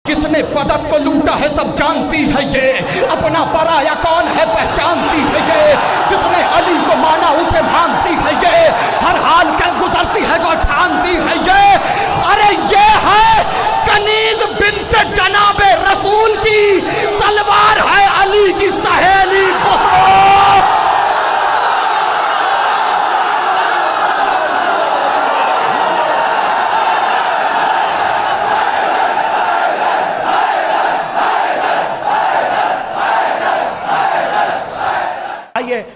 किसने फदक को लूटा है सब जानती है ये, अपना पराया कौन है पहचानती है ये, जिसने अली को माना उसे मानती है ये, हर हाल कर गुजरती है वो ठानती है ये। अरे ये है कनीज बिन्त जनाबे रसूल की तलवार है अली की सहेली।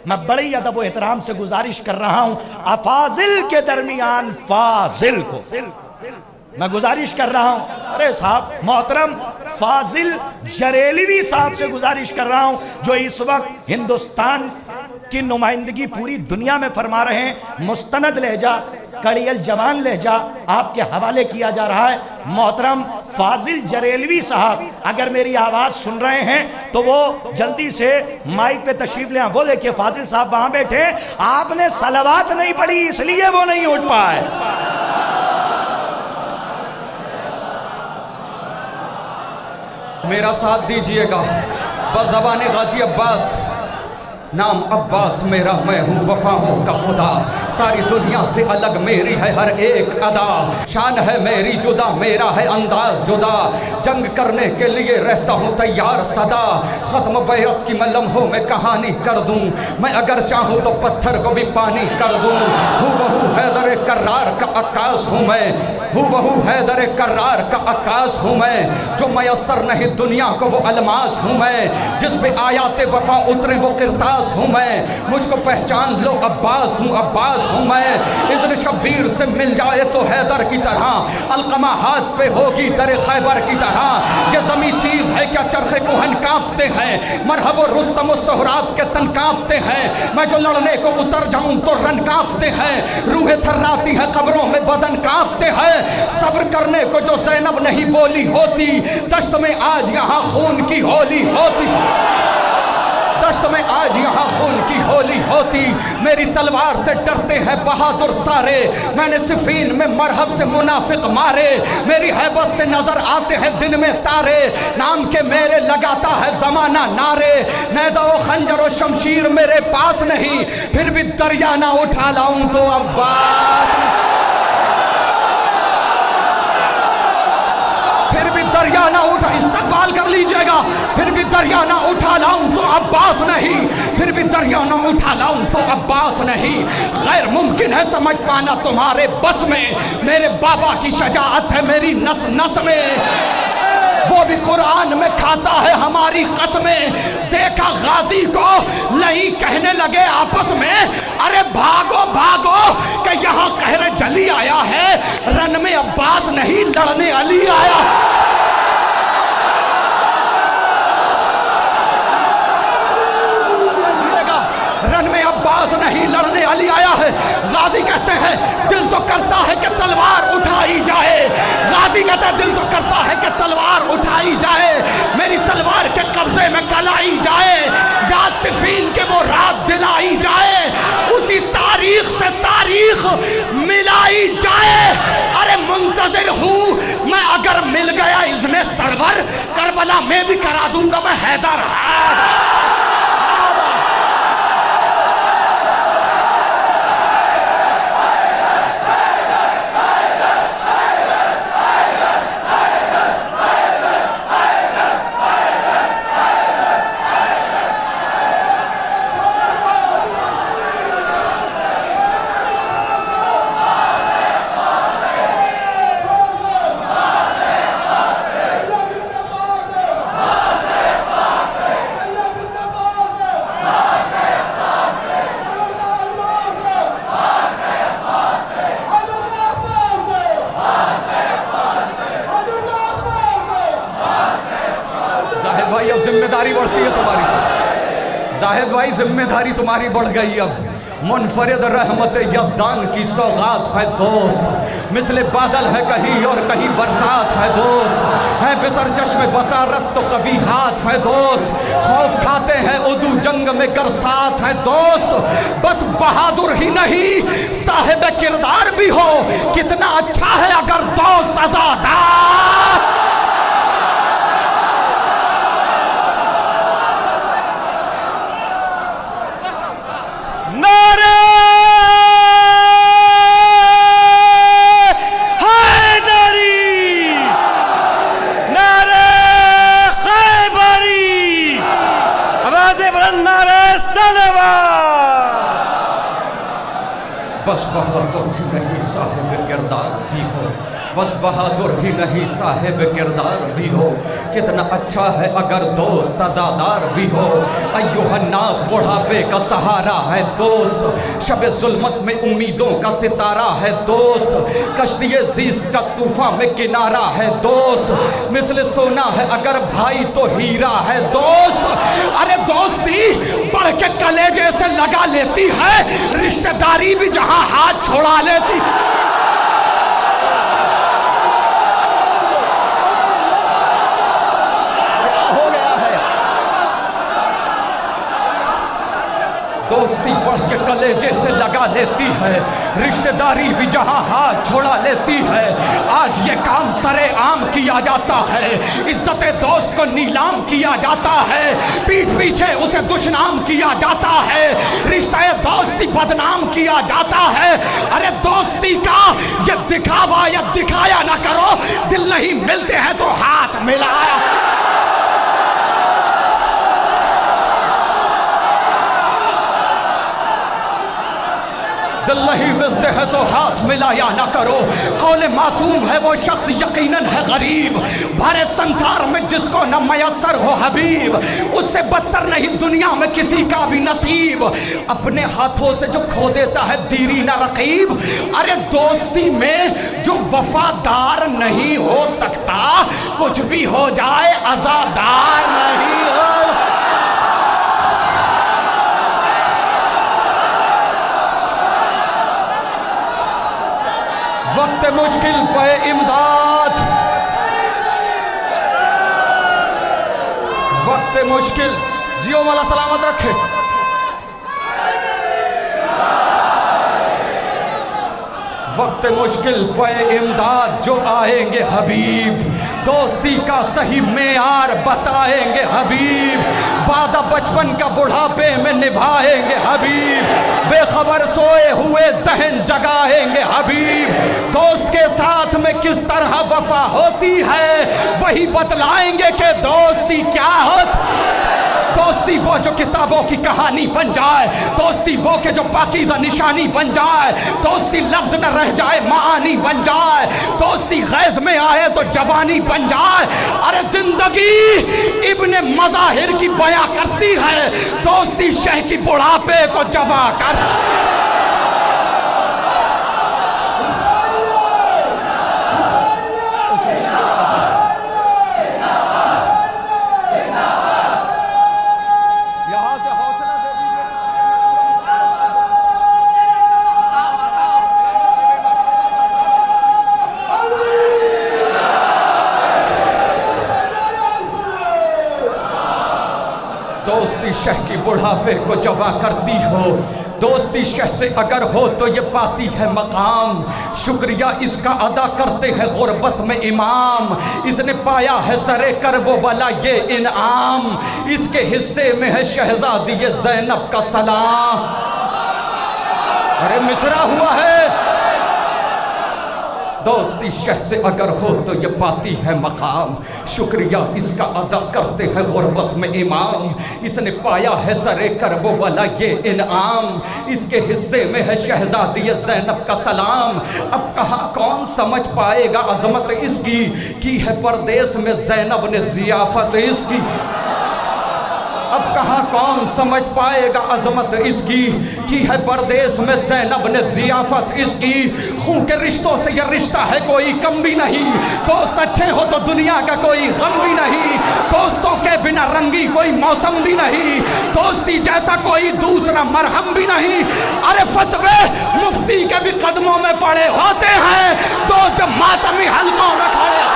मैं बड़ी अदब व एहतराम से गुजारिश कर रहा हूं, अफाजिल के दरमियान फाजिल को मैं गुजारिश कर रहा हूं, अरे साहब मोहतरम फाजिल जरेलवी साहब से गुजारिश कर रहा हूं, जो इस वक्त हिंदुस्तान की नुमाइंदगी पूरी दुनिया में फरमा रहे हैं। मुस्तनद लहजा, कड़ियल जवान लहजा आपके हवाले किया जा रहा है। मोहतरम फाजिल जरेलवी साहब अगर मेरी आवाज़ सुन रहे हैं तो वो जल्दी से माइक पे तशरीफ ले। वो देखिए फाजिल साहब वहां बैठे, आपने सलावत नहीं पढ़ी इसलिए वो नहीं उठ पाए। मेरा साथ दीजिएगा। बज़बाने गाजी अब्बास, नाम अब्बास मेरा, मैं हूँ वफा हूँ का खुदा, सारी दुनिया से अलग मेरी है हर एक अदा, शान है मेरी जुदा, मेरा है अंदाज जुदा, जंग करने के लिए रहता हूँ तैयार सदा, ख़त्म बैरत की मैं लम्हों में कहानी कर दूँ, मैं अगर चाहूँ तो पत्थर को भी पानी कर दूँ। हूबहू हैदर कर्रार का अक्कास हूँ मैं, हूबहू हैदर कर्रार का अक्कास हूँ मैं, जो मयसर नहीं दुनिया को वो अलमास हूँ मैं, जिस पे आयाते वफा उतरे वो किरतास हूँ मैं, मुझको पहचान लो अब्बास हूँ, अब्बास हूँ मैं। इधर शब्बीर से मिल जाए तो हैदर की तरह, अलकमा हाथ पे होगी दरे खैबर की तरह, ये ज़मीं चीज़ है क्या चरखे कोहन कांपते हैं, मरहब रुस्तम सोहराब के तन कांपते हैं, मैं जो लड़ने को उतर जाऊं तो रन कांपते हैं, रूहें थर्राती है कब्रों में बदन कांपते हैं, सब्र करने को जो ज़ैनब नहीं बोली होती, दश्त में आज यहाँ खून की होली होती, दश्त में आज यहाँ खून की होली होती, मेरी तलवार से डरते हैं बहादुर सारे, मैंने सिफीन में मरहब से मुनाफिक मारे, मेरी हैबत से नजर आते हैं दिन में तारे, नाम के मेरे लगाता है जमाना नारे, नेज़ा व खंजर और शमशीर मेरे पास नहीं, फिर भी दरिया ना उठा लाऊं तो अब्बास, फिर भी दरिया ना उठा, इस्तकबाल कर लीजिएगा, फिर भी दरिया ना उठा लाऊं तो अब्बास नहीं, फिर भी दरिया ना उठा लाऊं तो अब्बास नहीं, गैर मुमकिन है समझ पाना तुम्हारे बस में, मेरे बाबा की शजाअत है मेरी नस नस में, वो भी कुरान में खाता है हमारी कसमें, देखा गाजी को नहीं कहने लगे आपस में, अरे भागो भागो कि यहाँ कहर जली आया है, रन में अब्बास नहीं लड़ने अली आया। रन में अब्बास नहीं लड़ने अली आया है। गाजी कहते हैं दिल तो करता है कि तलवार उठाई जाए, गाजी कहते हैं दिल तो करता है कि तलवार उठाई जाए, मेरी तलवार के कब्जे में कलाई जाए, याद सिफीन के वो रात दिलाई जाए, उसी तारीख से तारीख मिलाई जाए। अरे मुंतजिर हूँ मैं, अगर मिल गया इज़्ने सरवर, करबला में भी करा दूंगा मैं हैदर। जिम्मेदारी बढ़ती है तुम्हारी, जाहिद भाई जिम्मेदारी तुम्हारी बढ़ गई अब, मुनफरिद रहमत यज़दान की सौगात है दोस्त, मिसले बादल है कहीं और कहीं बरसात है दोस्त, है बिसर चश्मे बसारत तो कभी हाथ है दोस्त, खौफ खाते हैं उदू जंग में कर साथ है दोस्त, बस बहादुर ही नहीं साहिब किरदार भी हो, कितना अच्छा है अगर दोस्त आज़ादार। साहिब भाई अब जिम्मेदारी बढ़ती है तुम्हारी, जाहिद भाई जिम्मेदारी तुम्हारी बढ़ गई अब, मुनफरिद रहमत यज़दान की सौगात है दोस्त, मिसले बादल है कहीं और कहीं बरसात है दोस्त, है बिसर चश्मे बसारत तो कभी हाथ है दोस्त, खौफ खाते हैं उदू जंग में कर साथ है दोस्त, बस बहादुर ही नहीं साहिब किरदार भी हो, कितना अच्छा है अगर दोस्त आज़ादार। बहादुर ही नहीं साहिब किरदार भी हो, बस बहादुर ही नहीं साहिब किरदार भी हो। कितना अच्छा है अगर दोस्त अज़ादार भी हो। अय्युहन्नास बुढ़ापे का सहारा है दोस्त, शबे जुल्मत में उम्मीदों का सितारा है दोस्त, कश्तिए ज़ीस्त का तूफान में किनारा है दोस्त, मिस्ल सोना है अगर भाई तो हीरा है दोस्त। अरे दोस्ती बढ़ के कलेजे से लगा लेती है, रिश्तेदारी भी जहां हाथ छोड़ा लेती। हो गया है दोस्ती बढ़ के कलेजे से लगा लेती है, रिश्तेदारी भी जहां हाथ छोड़ा लेती है। आज ये काम सरे आम किया जाता है, इज्जत दोस्त को नीलाम किया जाता है, पीठ पीछे उसे दुश्मनाम किया जाता है, रिश्ता दोस्ती बदनाम किया जाता है। अरे दोस्ती का ये दिखावा या दिखाया ना करो, दिल नहीं मिलते हैं तो हाथ मिलाया। दिल नहीं मिलते हैं तो हाथ मिलाया ना करो। कौले मासूम है वो शख्स यकीनन है गरीब, भरे संसार में जिसको न मयसर हो हबीब, उससे बदतर नहीं दुनिया में किसी का भी नसीब, अपने हाथों से जो खो देता है दीरी न रकीब। अरे दोस्ती में जो वफादार नहीं हो सकता, कुछ भी हो जाए अज़ादार नहीं हो। वक्त मुश्किल पे इमदाद, वक्त मुश्किल, जियो वाला सलामत रखे। वक्त मुश्किल पे इमदाद जो आएंगे हबीब, दोस्ती का सही मेयार बताएंगे हबीब, वादा बचपन का बुढ़ापे में निभाएंगे हबीब, बेखबर सोए हुए जहन जगाएंगे हबीब, दोस्त के साथ में किस तरह वफा होती है वही बतलाएंगे कि दोस्ती क्या होती। दोस्ती वो जो किताबों की कहानी बन जाए, दोस्ती वो के जो पाकीज़ा निशानी बन जाए, दोस्ती लफ्ज न रह जाए मानी बन जाए, दोस्ती गैज़ में आए तो जवानी बन जाए। अरे जिंदगी इब्ने मज़ाहिर की बयां करती है, दोस्ती शह की बुढ़ापे को जवा कर। दोस्ती शह की बुढ़ापे को जवा करती हो, दोस्ती शह से अगर हो तो ये पाती है मकाम, शुक्रिया इसका अदा करते हैं गुर्बत में इमाम, इसने पाया है सरे करबो बला ये इनाम, इसके हिस्से में है शहजादी ये ज़ैनब का सलाम। अरे मिसरा हुआ है। दोस्ती शह से अगर हो तो ये पाती है मकाम, शुक्रिया इसका अदा करते हैं गुर्बत में इमाम, इसने पाया है सरे करबो वाला ये इनाम, इसके हिस्से में है शहजादी ज़ैनब का सलाम। अब कहाँ कौन समझ पाएगा अजमत इसकी, की है परदेश में ज़ैनब ने ज़ियाफत इसकी। अब कहाँ कौन समझ पाएगा अजमत इसकी, की है परदेश में ज़ैनब ने ज़ियाफत इसकी। खून के रिश्तों से यह रिश्ता है कोई कम भी नहीं, दोस्त अच्छे हो तो दुनिया का कोई गम भी नहीं, दोस्तों के बिना रंगी कोई मौसम भी नहीं, दोस्ती जैसा कोई दूसरा मरहम भी नहीं। अरे फतवे मुफ्ती के भी कदमों में पड़े होते हैं, दोस्त मातमी हल्कों में खड़े।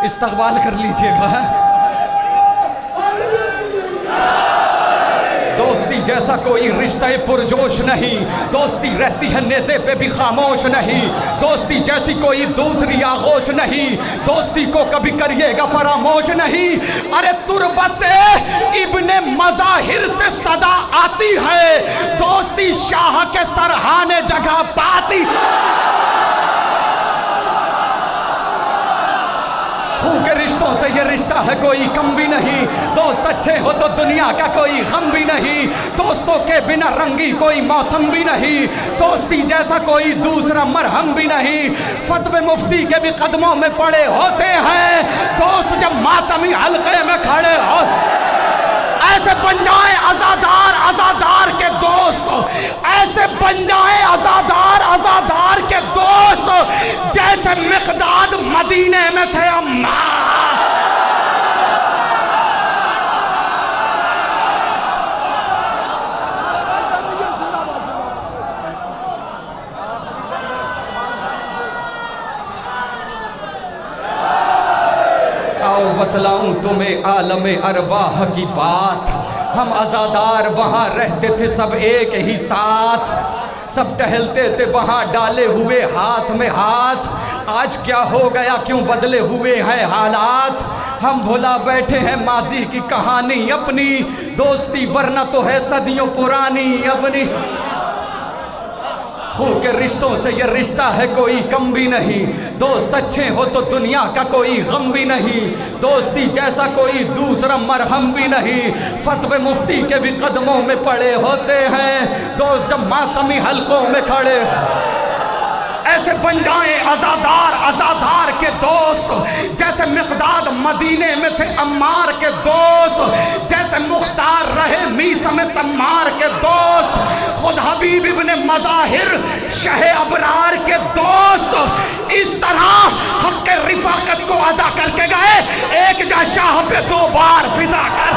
इस्तकबाल कर लीजिएगा। दोस्ती जैसा कोई रिश्ता पुरजोश नहीं, दोस्ती रहती है नेज़े पे भी खामोश नहीं, दोस्ती जैसी कोई दूसरी आगोश नहीं, दोस्ती को कभी करिएगा फरामोश नहीं। अरे तुरबते इब्ने मज़ाहिर से सदा आती है, दोस्ती शाह के सरहाने जगह पाती। खून के रिश्तों से ये रिश्ता है कोई कम भी नहीं, दोस्त अच्छे हो तो दुनिया का कोई गम भी नहीं, दोस्तों के बिना रंगी कोई मौसम भी नहीं, दोस्ती जैसा कोई दूसरा मरहम भी नहीं। फतवे मुफ्ती के भी कदमों में पड़े होते हैं दोस्त, जब मातमी हल्के में खड़े हो। ऐसे बन जाए आजादार आजादार के दोस्त, ऐसे बन जाए आजादार आजादार के दोस्त, जैसे मिक़दाद मदीने में थे अम्मा। आओ बतलाऊं तुम्हें आलम अरवाह की बात, हम आज़ादार वहाँ रहते थे सब एक ही साथ, सब टहलते थे वहाँ डाले हुए हाथ में हाथ। आज क्या हो गया, क्यों बदले हुए हैं हालात, हम भुला बैठे हैं माजी की कहानी अपनी, दोस्ती वरना तो है सदियों पुरानी अपनी। खून के रिश्तों से ये रिश्ता है कोई कम भी नहीं, दोस्त अच्छे हो तो दुनिया का कोई गम भी नहीं, दोस्ती जैसा कोई दूसरा मरहम भी नहीं। फतवे मुफ्ती के भी कदमों में पड़े होते हैं दोस्त, जब मातमी हलकों में खड़े। ऐसे बन जाए आज़ादार आज़ादार के दोस्त, जैसे मिक़दाद मदीने में थे अम्मार के दोस्त, जैसे मुख्तार रहे मीसा में तम्मार के दोस्त, खुद हबीब इब्ने मज़ाहिर शहे अबरार के दोस्त। इस तरह हक़ रिफ़ाक़त को अदा करके गए, एक जा शाह पे 2 बार फिदा कर।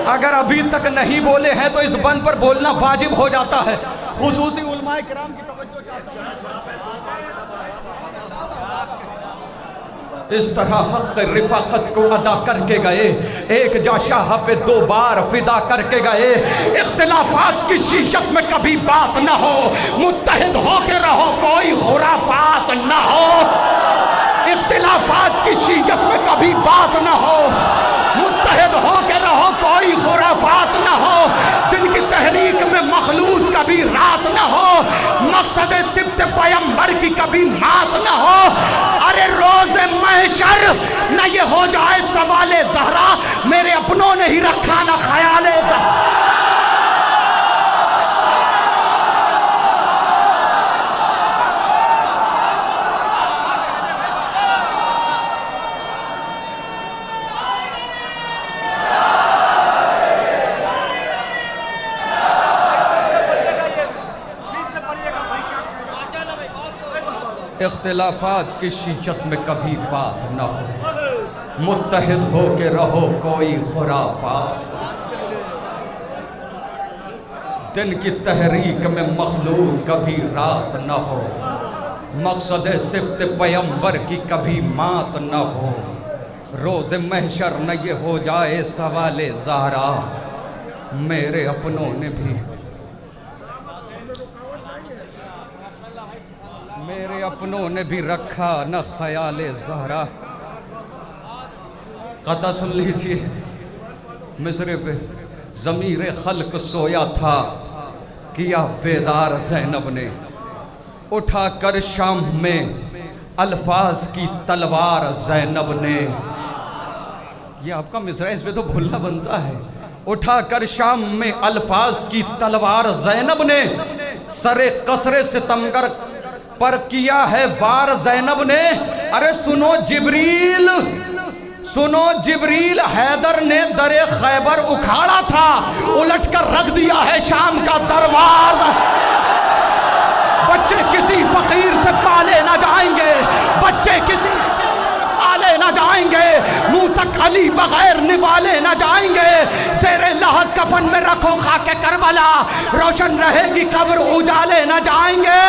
अगर अभी तक नहीं बोले हैं तो इस बंद पर बोलना वाजिब हो जाता है। खुसूसी उलमाए किराम की तवज्जो चाहता हूं। इस तरह हक़ रिफ़ाक़त को अदा करके गए, एक जा शाह पे 2 बार फिदा करके गए। इख्तिलाफात की शीशत में कभी बात न हो, मुत्तहिद हो के रहो कोई खुराफात न हो। इख्तिलाफात की शीशत में कभी बात न हो, मुत्तहिद हो के रहो कोई खुराफात न हो। दिन की तहरीक में मखलूत कभी रात न हो, मकसद सिब्त पैगंबर की कभी मात न हो। अरे रोज़े महशर न ये हो जाए सवाले ज़हरा, मेरे अपनों ने ही रखा न ख्याले ज़हरा। इख्तिलाफात की शीशत में कभी बात न हो, मुत्तहिद हो के रहो कोई खुराफात। दिन की तहरीक में मखलूक कभी रात न हो, मकसद सिब्त पैगंबर की कभी मात न हो। रोज़ महशर न ये हो जाए सवाले ज़हरा, मेरे अपनों ने भी रखा न ख्याले ज़हरा। कता सुन लीजिए, मिस्र पे ज़मीर खल्क सोया था, किया बेदार ज़ैनब ने, उठा कर शाम में अल्फाज की तलवार ज़ैनब ने। ये आपका मिसरा, इस पे तो भूलना बनता है। उठा कर शाम में अल्फाज की तलवार ज़ैनब ने, सरे कसरे सितमगर पर किया है वार ज़ैनब ने। अरे सुनो जिब्रील, हैदर ने दरे खैबर उखाड़ा था, उलट कर रख दिया है शाम का दरबार। बच्चे किसी फकीर से पाले ना जाएंगे, बच्चे किसी पाले ना न जाएंगे, मुंह तक अली बगैर निवाले न जाएंगे। ज़ेरे लहद कफन में रखो खाके करबला, रोशन रहेगी कब्र उजाले न जाएंगे,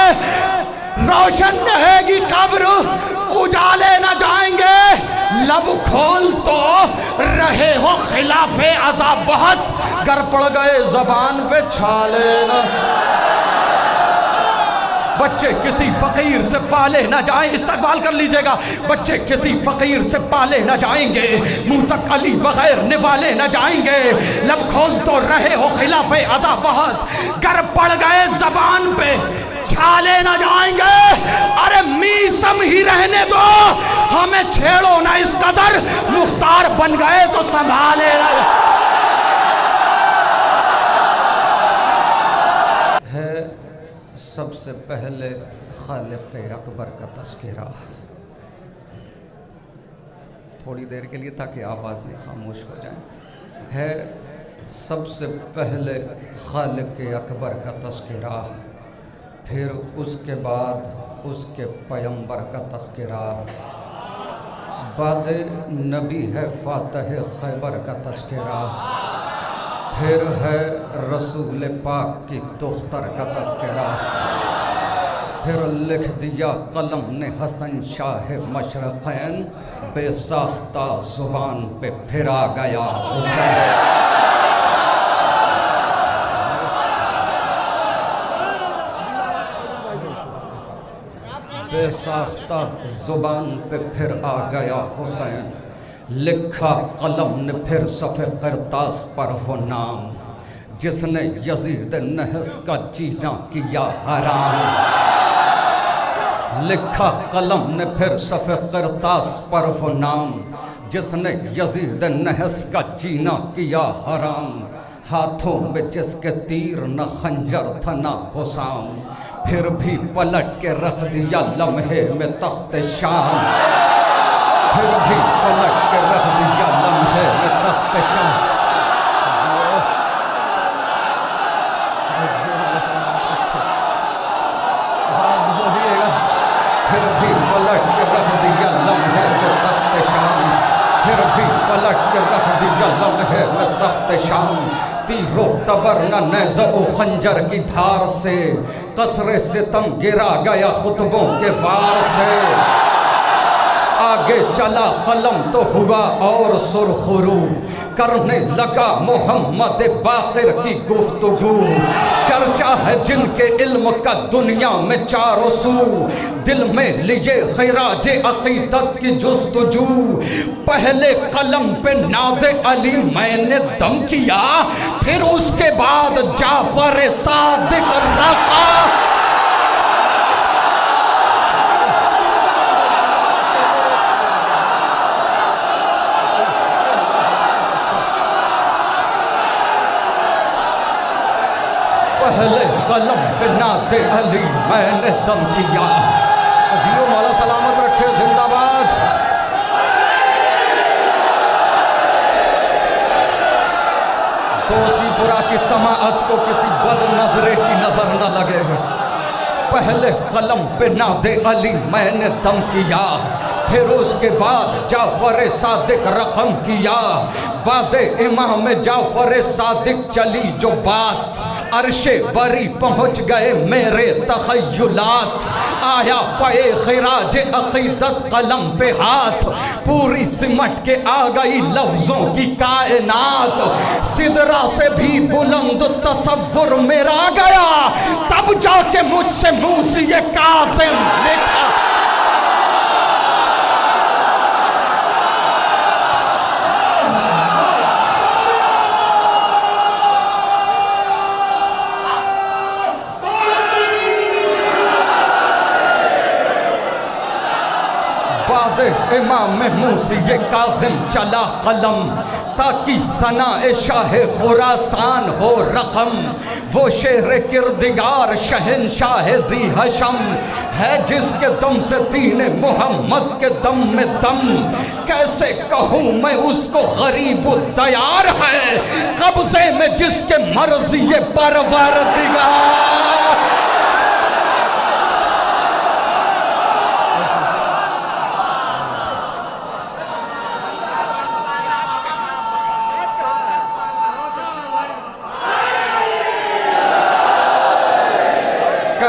रोशन रहेगी कब्र उजाले न जाएंगे। लब खोल तो रहे हो खिलाफे अज़ाब बहुत, गर पड़ गए जबान पे छाले न। बच्चे किसी फकीर से पाले ना जाएं, इस्तकबाल कर लीजिएगा। बच्चे किसी फकीर से पाले ना जाएंगे, मुंह तक अली बगैर निवाले ना जाएंगे। लब खोल तो रहे हो खिलाफे अज़ा बहुत, गर पड़ गए जबान पे छाले ना जाएंगे। अरे मीसम ही रहने दो, हमें छेड़ो ना इस कदर, मुख्तार बन गए तो संभाले ना। सबसे पहले खालिक अकबर का तज़किरा, थोड़ी देर के लिए ताकि आवाज़ें खामोश हो जाएं, है सबसे पहले खालिक अकबर का तज़किरा, फिर उसके बाद उसके पैगंबर का तज़किरा, बाद नबी है फातह खैबर का तज़किरा, फिर है रसूल पाक की दुख्तर का तज़किरा, फिर लिख दिया कलम ने हसन शाह मशरक़ैन, बेसाख्ता ज़ुबान पे फिर आ गया हुसैन। बेसाख्ता ज़ुबान पे फिर आ गया हुसैन, लिखा कलम ने फिर सफ़े करतास पर वो नाम, जिसने यजीद नहस का जीना किया हराम। लिखा कलम ने फिर सफ़े करतास पर वो नाम, जिसने यजीद नहस का जीना किया हराम। हाथों में जिसके तीर न खंजर था न हुसाम, फिर भी पलट के रख दिया लम्हे में तख्त शाम, फिर भी पलट के रख दिया लम्हे में तख्त शाम। फिर भी पलट के रख दिया लम्हे में तख्त शाम, फिर भी पलट के रख दिया लम्हे में तख्त शाम। तीरो तबर न नेज़ ओ खंजर की धार से, कसरे सितम गिरा गया खुतबों के वार से। आगे चला कलम तो हुआ और सुरखरू, करने लगा मोहम्मद बाक़िर की गुफ्तगू। चर्चा है जिनके इल्म का दुनिया में चारों सू, दिल में लिए खैराज अक़ीदत की जुस्तजू। पहले कलम पे नादे अली मैंने दम किया, फिर उसके बाद जाफर सादिक रखा। पहले कलम पे नाते अली मैंने दम किया। जियो मौला सलामत रखे, जिंदाबाद। तोसीपुरा की समाअत को किसी बद नजरे की नजर न लगे। पहले कलम पे नाते अली मैंने दम किया, फिर उसके बाद जाफर सादिक रकम किया। बाद इमाम जाफर सादिक चली जो बात, अर्शे बरी पहुँच गए मेरे तख़य्युलात। आया पे खिराज अक़ीदत कलम पे हाथ, पूरी सिमट के आ गई लफ्ज़ों की कायनात। सिदरा से भी बुलंद तसव्वुर मेरा गया, तब जाके मुझसे मूसी कासिम लिखा। इमाम मूसी ये काज़िम चला कलम, ताकि सनाए शाह खुरासान हो रकम। वो शेर किरदिगार शहनशाह ज़ी हशम है, जिसके दम से तीने मोहम्मद के दम में दम। कैसे कहूँ मैं उसको गरीब तैयार है, कब्ज़े में जिसके मर्ज़ी ये परवरदिगार।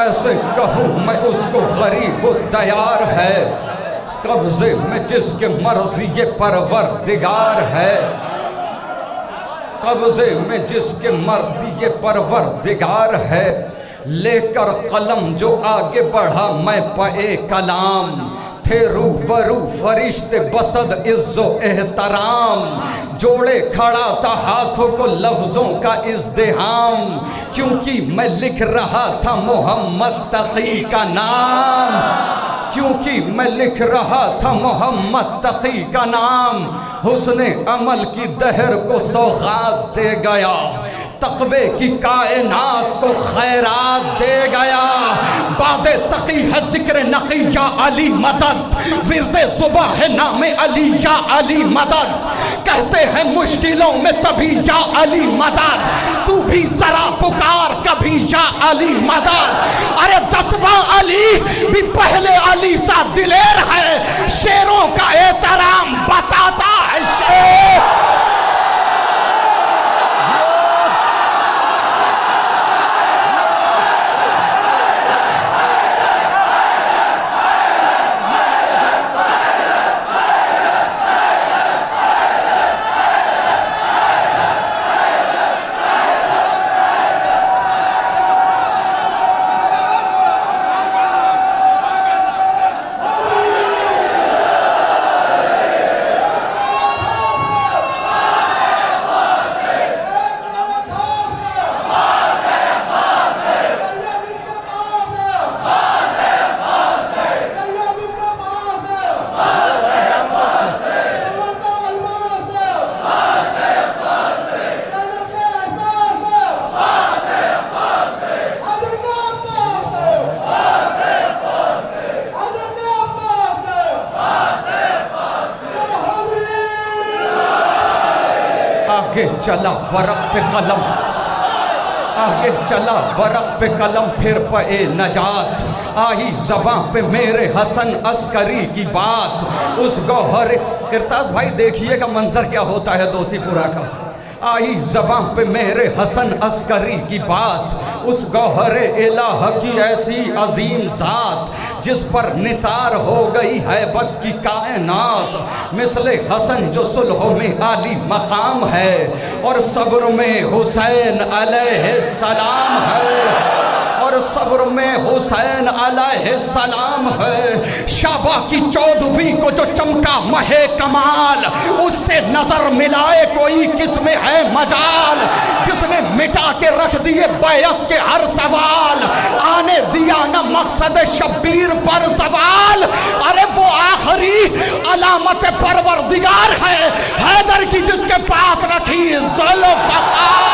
कैसे कहूँ मैं उसको गरीब तैयार है, कब्जे में जिसके मर्जी ये परवरदिगार है, कब्जे में जिसके मर्जी ये परवरदिगार है। लेकर कलम जो आगे बढ़ा मैं पे कलाम, थे रूबरू फरिश्ते बसद इज्जो एहतराम, जोड़े खड़ा था हाथों को लफ्जों का इज़्दिहाम, क्योंकि मैं लिख रहा था मोहम्मद तकी का नाम, क्योंकि मैं लिख रहा था मोहम्मद तकी का नाम। हुस्ने अमल की दहर को सौगात दे गया, तक़वे की कायनात को खैरात दे गया। बादे तकी है जिक्र नकी या अली मदद, विरदे सुबह है नामे अली या अली मदद, कहते हैं मुश्किलों में सभी या अली मदद, तू भी जरा पुकार कभी या अली मदद। अरे 10वां अली भी पहले अली सा दिलेर है, शेरों का एहतराम बताता है शेर। आगे चला वरक पे कलम, आगे चला वरक पे कलम, फिर पे नजात आई ज़बां पे मेरे हसन अस्करी की बात। उस गौहर किरतास भाई देखिएगा मंजर क्या होता है दोषीपुरा का। आई ज़बां पे मेरे हसन अस्करी की बात, उस गौहर इलाह की ऐसी अजीम ज़ात, जिस पर निसार हो गई हैबत की कायनात। मिसले हसन जो सुलह में आली मकाम है, और सब्र में हुसैन अलैहिस्सलाम है, और सब्र में हुसैन अलैहिस्सलाम है। शाबा की 14वीं को जो चमका महे कमाल, उससे नजर मिलाए कोई किसमें है मजाल, जिसने मिटा के रख दिए बैत के हर सवाल, आने दिया न मकसद शब्बीर पर सवाल। अरे वो आखिरी अलामत परवरदिगार है, हैदर की जिसके पास रखी ज़ुल्फ़कार।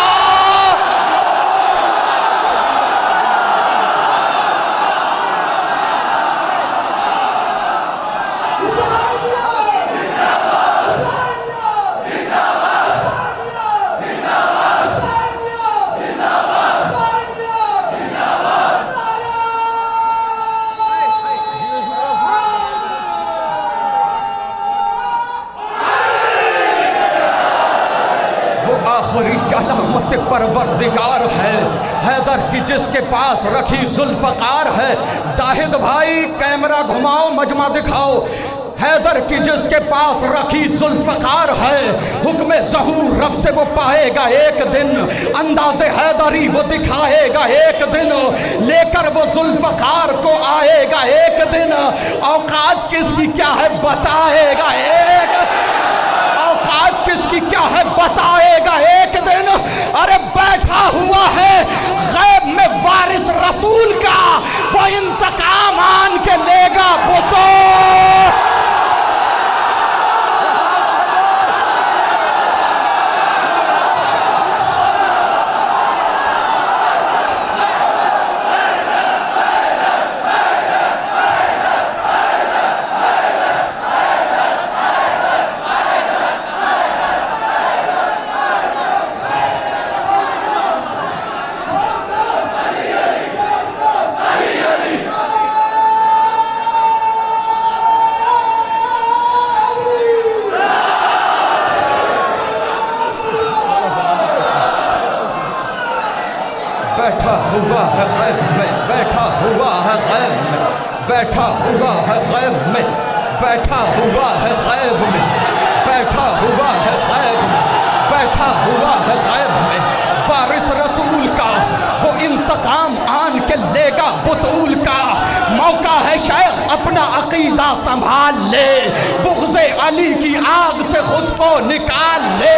अलामत परवरदिगार है, हैदर की जिसके पास रखी ज़ुल्फ़कार है। जाहिद भाई कैमरा घुमाओ, मजमा दिखाओ। हैदर की जिसके पास रखी ज़ुल्फ़कार है, हुक्म ज़हूर रब से वो पाएगा एक दिन, अंदाज़े हैदरी वो दिखाएगा एक दिन, लेकर वो ज़ुल्फ़कार को आएगा एक दिन। औकात किसकी क्या है बताएगा एक, औकात किसकी क्या है बताएगा एक दिन। अरे बैठा हुआ है गैब में वारिस रसूल का, वो इंतकाम आन के लेगा वो तो। बैठा हुआ है गैब में बैठा हुआ है गैब में, बैठा हुआ है गैब में, बैठा हुआ है गैब में, बैठा हुआ है गैब में, बैठा हुआ है गैब में। वारिस रसूल का वो इंतकाम आन के लेगा बुतूल का। मौका है शेख अपना अकीदा संभाल ले, बुग़्ज़े अली की आग से खुद को निकाल ले,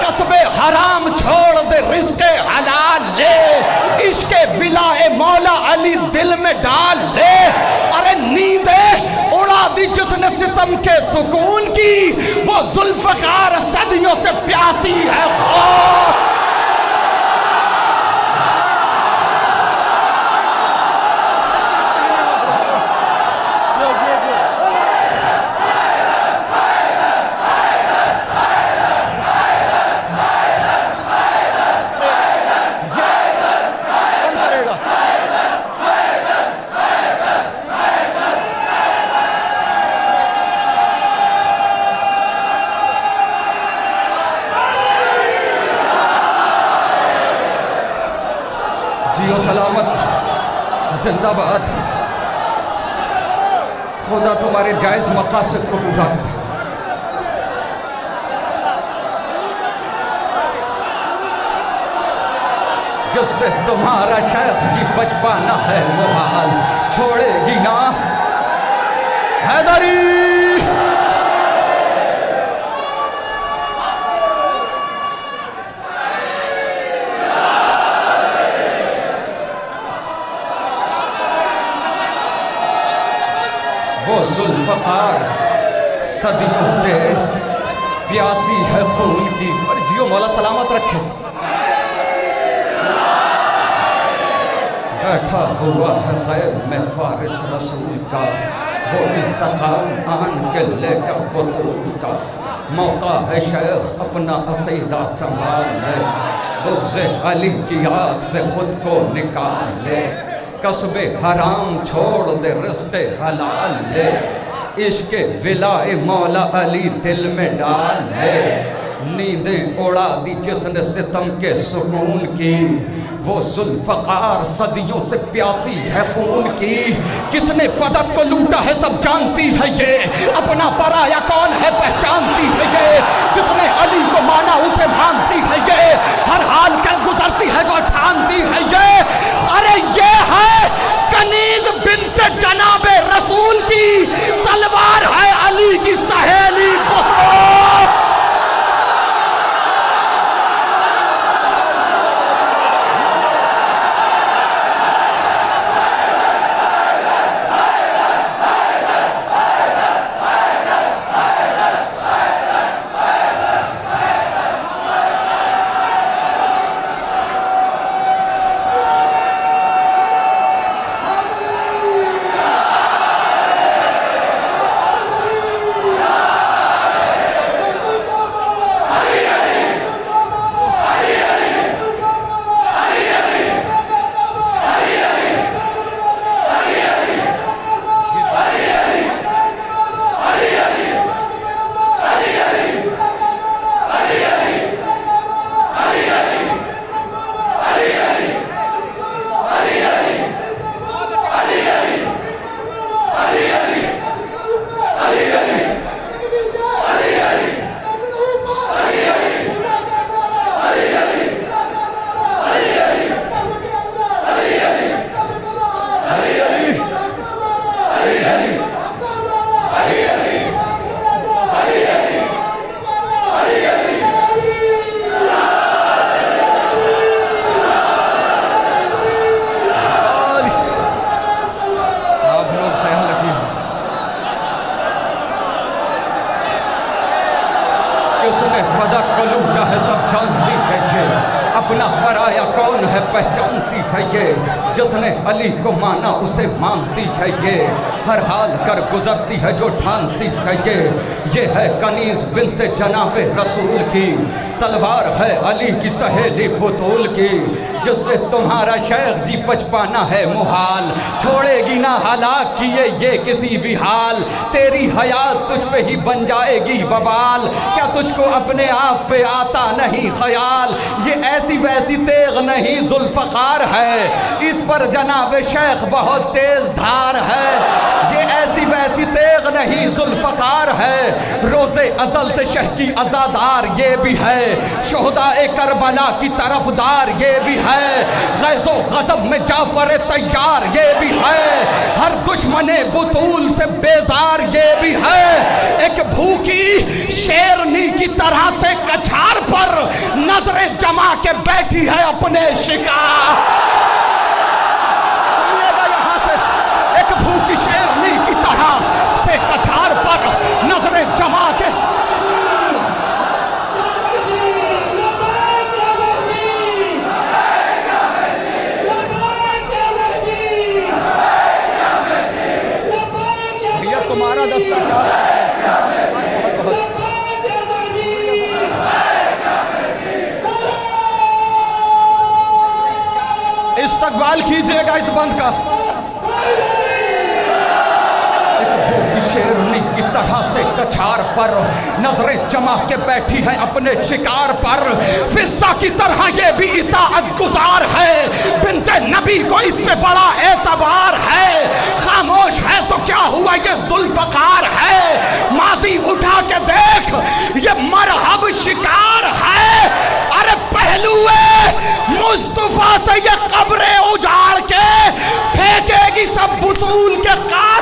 कसबे हराम छोड़ दे रिज़्क़े हलाल ले, इश्क़े विलाए मौला अली दिल में डाल ले। अरे नींदे उड़ा दी जिसने सितम के सुकून की, वो जुल्फ़कार सदियों से प्यासी है खौफ। जियो सलामत, जिंदाबाद। खुदा तुम्हारे जायज़ मकासद को पूरा करे। जिससे तुम्हारा शेख जी बचपाना है मुहाल, छोड़ेगी ना हैदरी। वो जुल्फ़कार सदियों से प्यासी है खून की। और जियो मौला सलामत रखे। बैठा हुआ है गैब में फारिस रसूल का, वो इंतकाम आन के लेकर बुतूल का। मौका है शेख अपना अक़ीदा संभाल ले, बुग़्ज़े अली की आग से खुद को निकाल ले, कसबे हराम छोड़ दे रिज़्क़े हलाल ले, इश्क़े विलाए मौला अली दिल में डाल ले। नींदें उड़ा दी जिसने सितम के सुकून की, वो जुल्फ़कार सदियों से प्यासी है खून की। किसने फदक को लूटा है सब जानती है ये, अपना पराया कौन है पहचानती है ये, जिसने अली को माना उसे मानती है ये, हर हाल कल गुजरती है जो ठानती है ये। अरे ये है कनीज़ बिन्ते जनाबे रसूल की, तलवार है अली की सहेली। अपना पराया कौन है पहचानती है ये, जिसने अली को माना उसे मानती है ये, हर हाल कर गुजरती है जो ठानती है ये है कनीज़ बिन्ते जनाबे रसूल की, तलवार है अली की सहेली बुतूल की, जिससे तुम्हारा शेख जी बचपाना है मुहाल, छोड़ेगी ना हलाक किए ये किसी भी हाल, तेरी हयात तुझ पे ही बन जाएगी बवाल, क्या तुझको अपने आप पे आता नहीं ख्याल, ये ऐसी वैसी तेग नहीं जुल्फ़कार है, इस पर जनाब शेख बहुत तेज धार है। ये ऐसी वैसी तेग नहीं जुल्फ़कार है, रोज़े अज़ल से शह की अज़ादार ये भी है, शोहदाए करबला की तरफदार ये भी है, गैज़ो गज़ब में जाफ़र तैयार ये भी है, हर दुश्मने बुतूल से बेजार ये भी है। एक भूखी शेरनी की तरह से कछार पर नजरें जमा के बैठी है अपने शिकार। यहाँ से एक भूखी शेरनी की तरह से कछार पर नजरें जमा के भैया तुम्हारा दस्ता क्या इस्तकबाल कीजिएगा इस बंद का। शेरनी की तरह से कछार पर नजरें जमा के बैठी है अपने शिकार पर, फिजा की तरह ये भी इताअत गुजार है, बिन्ते नबी को इस पे बड़ा एतबार है, खामोश है तो क्या हुआ ये जुल्फ़कार है, माजी उठा के देख ये मरहब शिकार है। अरे पहलुए मुस्तफा से ये कब्रें उजाड़ के फेंकेगी सब बुतूल के कार